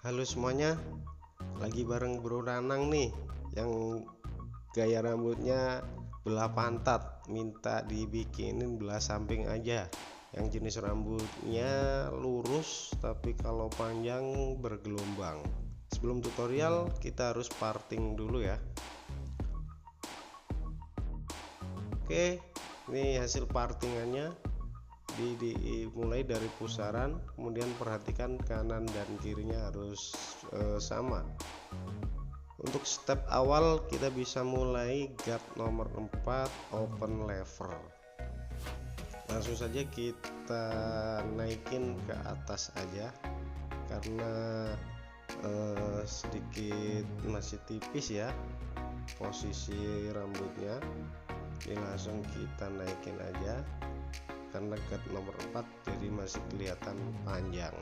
Halo semuanya, lagi bareng Bro Ranang nih, yang gaya rambutnya belah pantat, minta dibikinin belah samping aja. Yang jenis rambutnya lurus, tapi kalau panjang bergelombang. Sebelum tutorial, kita harus parting dulu ya. Oke, ini hasil partingannya. Dimulai dari pusaran, kemudian perhatikan kanan dan kirinya harus sama. Untuk step awal kita bisa mulai guard nomor 4 open lever. Langsung saja kita naikin ke atas aja karena sedikit masih tipis ya posisi rambutnya. Ini langsung kita naikin aja karena guard nomor 4 jadi masih kelihatan panjang.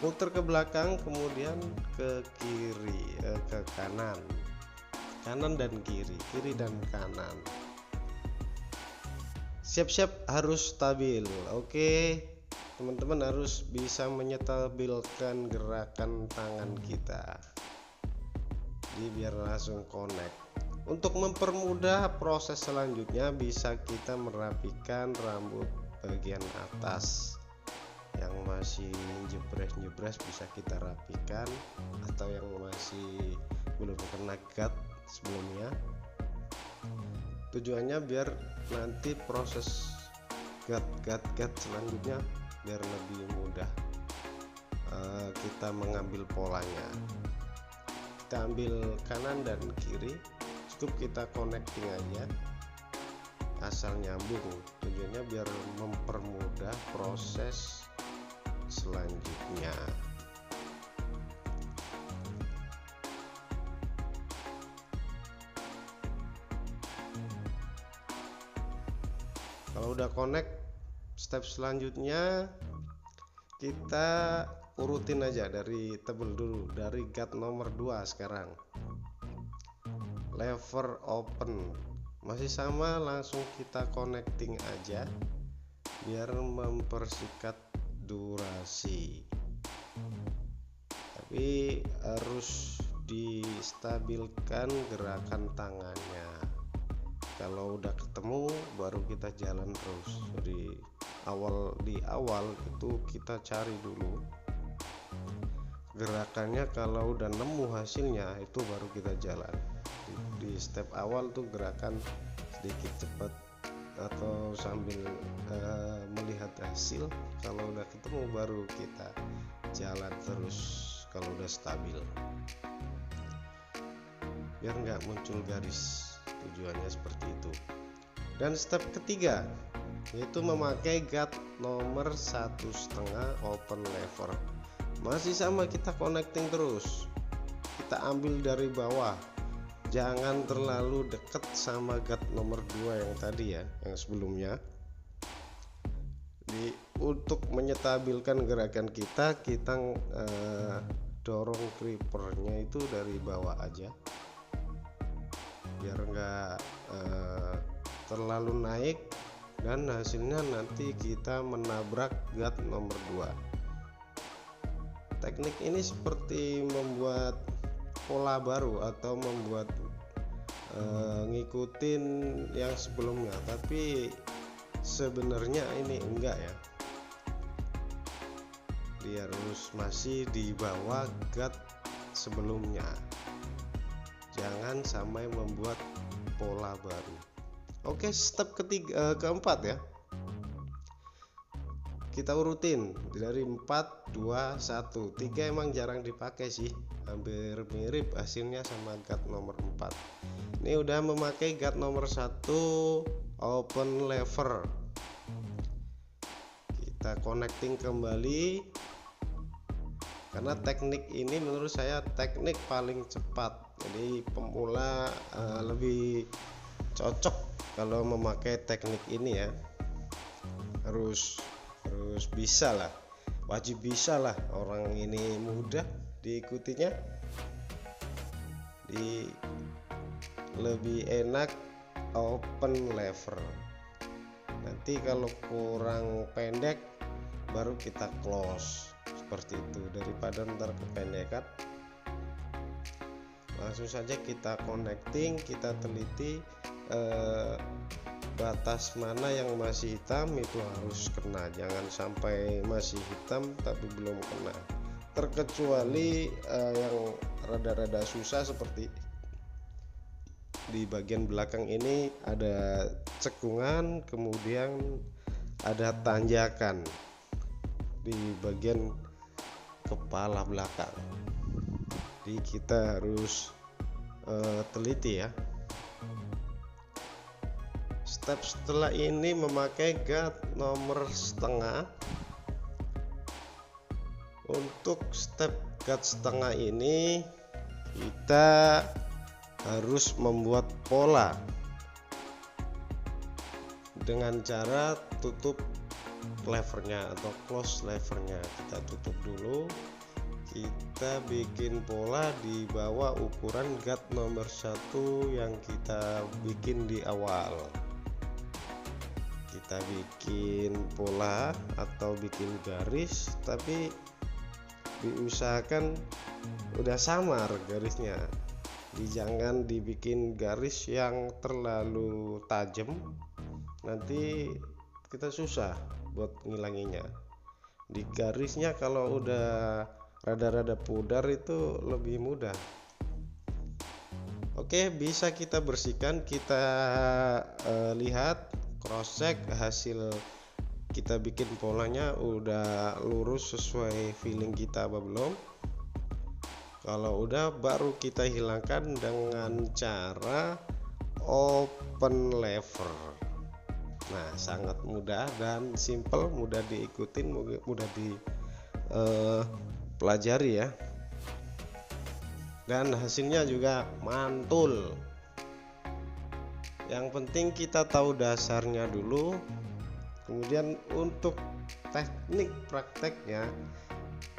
Muter ke belakang, kemudian ke kiri, ke kanan dan kiri dan kanan. Siap-siap harus stabil. Oke, teman-teman harus bisa menyetabilkan gerakan tangan kita, jadi biar langsung connect. Untuk mempermudah proses selanjutnya, bisa kita merapikan rambut bagian atas yang masih jebres-jebres, bisa kita rapikan, atau yang masih belum kena guard sebelumnya. Tujuannya biar nanti proses guard selanjutnya biar lebih mudah kita mengambil polanya. Kita ambil kanan dan kiri, cukup kita connecting aja asal nyambung. Tujuannya biar mempermudah proses selanjutnya. Kalau udah connect, step selanjutnya kita urutin aja dari tebel dulu, dari guard nomor 2 sekarang. Lever open masih sama, langsung kita connecting aja biar mempersingkat durasi, tapi harus distabilkan gerakan tangannya. Kalau udah ketemu baru kita jalan terus. Jadi di awal itu kita cari dulu gerakannya, kalau udah nemu hasilnya itu baru kita jalan. Di step awal tuh gerakan sedikit cepat atau sambil melihat hasil. Kalau udah ketemu baru kita jalan terus kalau udah stabil, biar nggak muncul garis. Tujuannya seperti itu. Dan step ketiga yaitu memakai guard nomor 1,5 open lever. Masih sama, kita connecting terus, kita ambil dari bawah, jangan terlalu dekat sama guard nomor 2 yang tadi ya, yang sebelumnya. Untuk menyetabilkan gerakan kita dorong creepernya itu dari bawah aja biar nggak terlalu naik, dan hasilnya nanti kita menabrak guard nomor 2. Teknik ini seperti membuat pola baru atau membuat ngikutin yang sebelumnya, tapi sebenarnya ini enggak ya, dia harus masih di bawah guard sebelumnya, jangan sampai membuat pola baru. Oke, step keempat ya, kita urutin dari 4, 2, 1. 3 emang jarang dipakai sih, hampir mirip hasilnya sama guard nomor 4. Ini udah memakai guard nomor 1 open lever, kita connecting kembali karena teknik ini menurut saya teknik paling cepat. Jadi pemula lebih cocok kalau memakai teknik ini ya. Harus bisa lah, wajib bisa lah, orang ini mudah diikutinya. Lebih enak open lever. Nanti kalau kurang pendek baru kita close seperti itu. Daripada ntar kependekan, langsung saja kita connecting, kita teliti batas mana yang masih hitam itu harus kena, jangan sampai masih hitam tapi belum kena. Terkecuali yang rada-rada susah seperti di bagian belakang ini ada cekungan, kemudian ada tanjakan di bagian kepala belakang. Jadi kita harus teliti ya. Step setelah ini memakai guard nomor setengah. Untuk step guard setengah ini kita harus membuat pola dengan cara tutup levernya atau close levernya. Kita tutup dulu, kita bikin pola di bawah ukuran guard nomor 1 yang kita bikin di awal. Kita bikin pola atau bikin garis, tapi diusahakan udah samar garisnya. Jangan dibikin garis yang terlalu tajam, nanti kita susah buat ngilanginya. Di garisnya kalau udah rada-rada pudar itu lebih mudah. Oke, bisa kita bersihkan, kita lihat cross check hasil kita bikin polanya udah lurus sesuai feeling kita apa belum. Kalau udah, baru kita hilangkan dengan cara open lever. Nah, sangat mudah dan simple, mudah diikutin, mudah dipelajari ya. Dan hasilnya juga mantul. Yang penting kita tahu dasarnya dulu. Kemudian untuk teknik prakteknya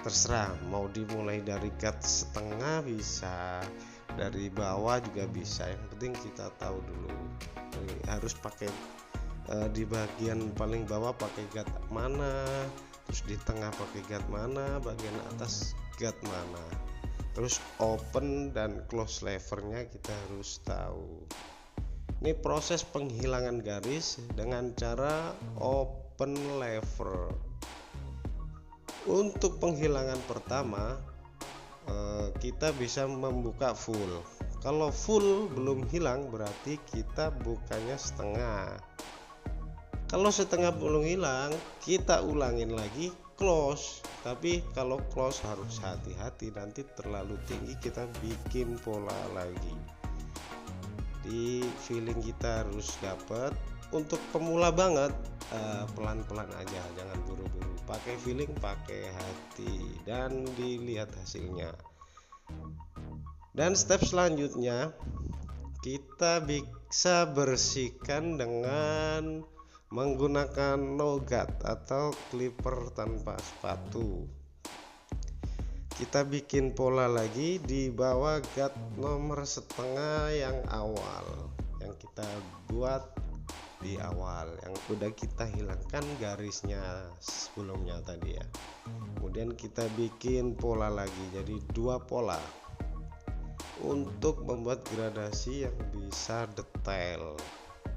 terserah, mau dimulai dari guard setengah bisa, dari bawah juga bisa. Yang penting kita tahu dulu. Jadi harus pakai di bagian paling bawah pakai guard mana, terus di tengah pakai guard mana, bagian atas guard mana, terus open dan close levernya kita harus tahu. Ini proses penghilangan garis dengan cara open lever. Untuk penghilangan pertama kita bisa membuka full. Kalau full belum hilang berarti kita bukanya setengah. Kalau setengah belum hilang, kita ulangin lagi close. Tapi kalau close harus hati-hati, nanti terlalu tinggi kita bikin pola lagi. Di feeling kita harus dapat. Untuk pemula banget pelan-pelan aja, jangan buru-buru, pakai feeling, pakai hati, dan dilihat hasilnya. Dan step selanjutnya kita bisa bersihkan dengan menggunakan no guard atau clipper tanpa sepatu. Kita bikin pola lagi di bawah guard nomor setengah yang awal, yang kita buat di awal, yang udah kita hilangkan garisnya sebelumnya tadi ya. Kemudian kita bikin pola lagi, jadi 2 pola untuk membuat gradasi yang bisa detail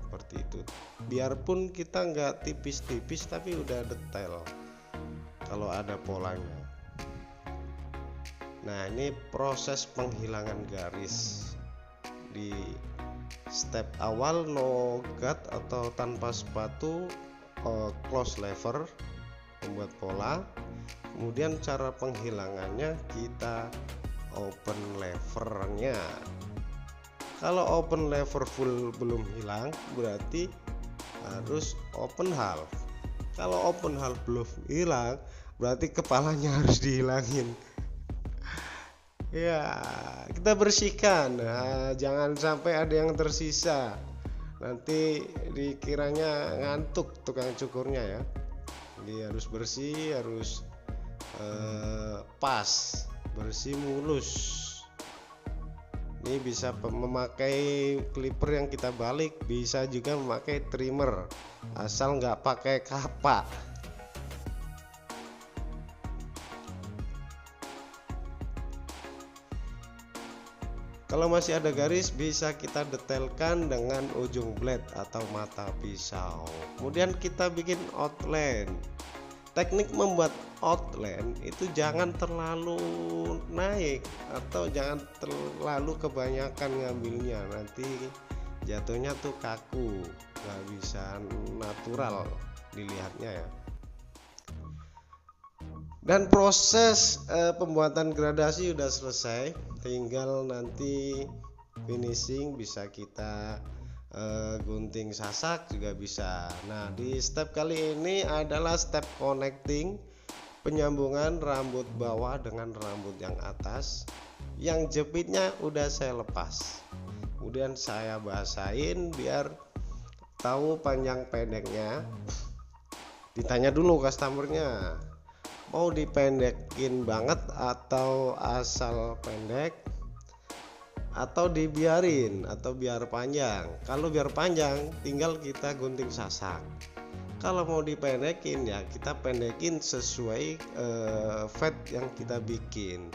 seperti itu. Biarpun kita nggak tipis-tipis tapi udah detail kalau ada polanya. Nah, ini proses penghilangan garis di step awal, no guard atau tanpa sepatu, close lever, membuat pola. Kemudian cara penghilangannya kita open levernya. Kalau open lever full belum hilang berarti harus open half. Kalau open half belum hilang berarti kepalanya harus dihilangin. Ya, kita bersihkan, nah, jangan sampai ada yang tersisa. Nanti dikiranya ngantuk tukang cukurnya ya. Jadi harus bersih, harus pas, bersih, mulus. Ini bisa memakai clipper yang kita balik, bisa juga memakai trimmer, asal nggak pakai kapak. Kalau masih ada garis bisa kita detailkan dengan ujung blade atau mata pisau. Kemudian kita bikin outline. Teknik membuat outline itu jangan terlalu naik atau jangan terlalu kebanyakan ngambilnya, nanti jatuhnya tuh kaku, nggak bisa natural dilihatnya ya. Dan proses pembuatan gradasi udah selesai, tinggal nanti finishing bisa kita gunting sasak juga bisa. Nah, di step kali ini adalah step connecting, penyambungan rambut bawah dengan rambut yang atas. Yang jepitnya udah saya lepas, kemudian saya basahin biar tahu panjang pendeknya. Ditanya dulu customernya mau dipendekin banget atau asal pendek, atau dibiarin atau biar panjang. Kalau biar panjang tinggal kita gunting sasak. Kalau mau dipendekin ya kita pendekin sesuai fat yang kita bikin.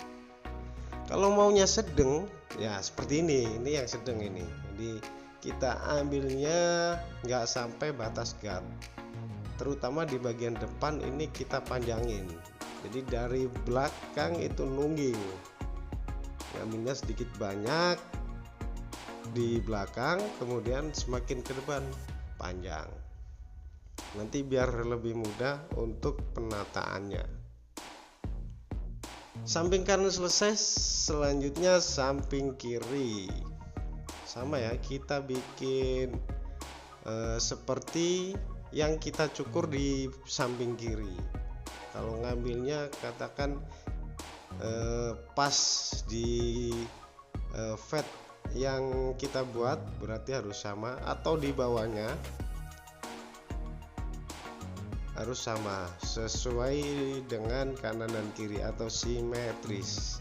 Kalau maunya sedang ya seperti ini yang sedang ini. Jadi kita ambilnya nggak sampai batas guard, terutama di bagian depan ini kita panjangin. Jadi dari belakang itu nungging, ngambilnya sedikit banyak di belakang, kemudian semakin ke depan panjang. Nanti biar lebih mudah untuk penataannya. Samping kanan selesai, selanjutnya samping kiri. Sama ya, kita bikin seperti yang kita cukur di samping kiri. Kalau ngambilnya katakan pas di fat yang kita buat berarti harus sama, atau di bawahnya harus sama sesuai dengan kanan dan kiri atau simetris.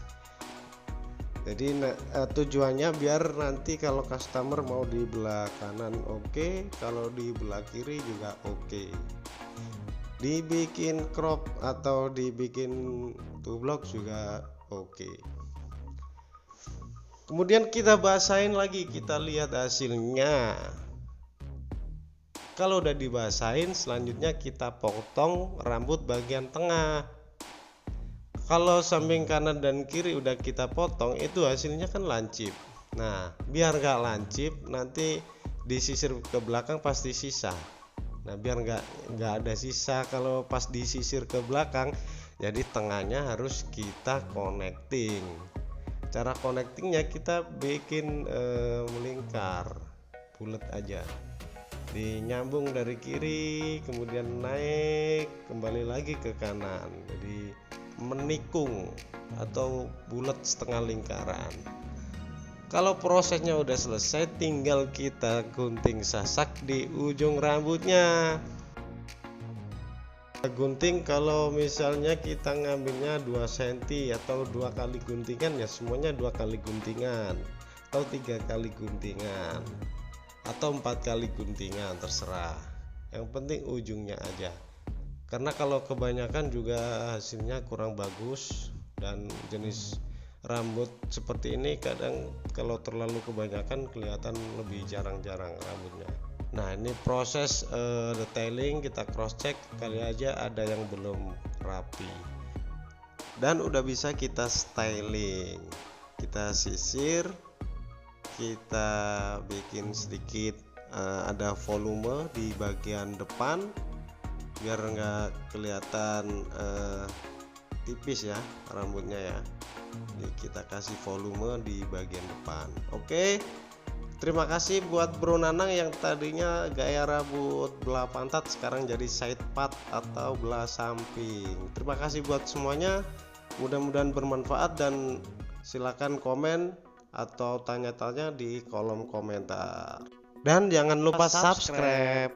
Jadi tujuannya biar nanti kalau customer mau di belah kanan oke, kalau di belah kiri juga oke. Dibikin crop atau dibikin two block juga oke. Kemudian kita basahin lagi, kita lihat hasilnya. Kalau udah dibasahin, selanjutnya kita potong rambut bagian tengah. Kalau samping kanan dan kiri udah kita potong, itu hasilnya kan lancip. Nah, biar nggak lancip, nanti disisir ke belakang pasti sisa. Nah, biar nggak ada sisa kalau pas disisir ke belakang, jadi tengahnya harus kita connecting. Cara connectingnya kita bikin melingkar, bulat aja. Dinyambung dari kiri, kemudian naik, kembali lagi ke kanan. Jadi menikung atau bulat setengah lingkaran. Kalau prosesnya udah selesai, tinggal kita gunting sasak di ujung rambutnya. Gunting kalau misalnya kita ngambilnya 2 cm atau 2 kali guntingan, ya semuanya 2 kali guntingan atau 3 kali guntingan atau 4 kali guntingan, terserah. Yang penting ujungnya aja, karena kalau kebanyakan juga hasilnya kurang bagus. Dan jenis rambut seperti ini kadang kalau terlalu kebanyakan kelihatan lebih jarang-jarang rambutnya. Nah, ini proses detailing, kita cross check kali aja ada yang belum rapi. Dan udah bisa kita styling, kita sisir, kita bikin sedikit ada volume di bagian depan biar nggak kelihatan tipis ya rambutnya ya. Jadi kita kasih volume di bagian depan. Oke, terima kasih buat Bro Nanang yang tadinya gaya rambut belah pantat sekarang jadi side part atau belah samping. Terima kasih buat semuanya, mudah-mudahan bermanfaat, dan silakan komen atau tanya-tanya di kolom komentar. Dan jangan lupa subscribe.